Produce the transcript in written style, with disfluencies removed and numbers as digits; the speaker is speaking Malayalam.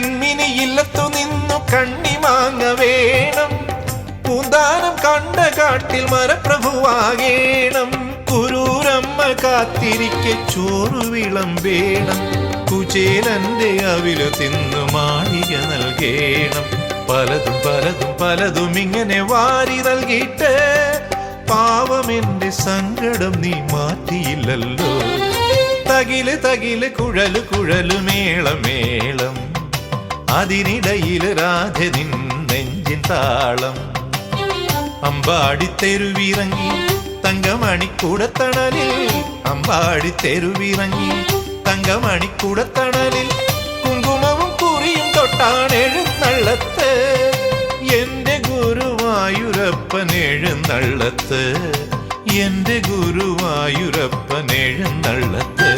മിൻമിനി ഇല്ലത്തു നിന്നു കണ്ണിമാങ്ങ വേണം. പൂന്താനം കണ്ട കാട്ടിൽ മരപ്രഭുവാകേണം. കുരൂരമ്മ കാത്തിരിക്കെ ചോറു വിളമ്പേണം. കുചേലന്റെ അവില് തിന്നു മാളിക നൽകേണം. പലതും പലതും പലതും ഇങ്ങനെ വാരി നൽകിയിട്ട് പാവമെന്റെ സങ്കടം നീ മാറ്റിയില്ലല്ലോ. തകില് തകില് കുഴലു കുഴലു മേളമേളം, അതിനിടയില് രാധ നിൻ നെഞ്ചിൻ താളം. അമ്പാടി തെരുവിറങ്ങി തങ്കമണിക്കൂടത്തണലിൽ, അമ്പാടി തെരുവിറങ്ങി തങ്കമണിക്കൂടത്തണലിൽ കുങ്കുമവും കുറിയും തൊട്ടാണ് എഴുന്നള്ളത്ത്. എന്റെ ഗുരുവായൂരപ്പൻ എഴുന്നള്ളത്ത്, എന്റെ ഗുരുവായൂരപ്പൻ എഴുന്നള്ളത്ത്.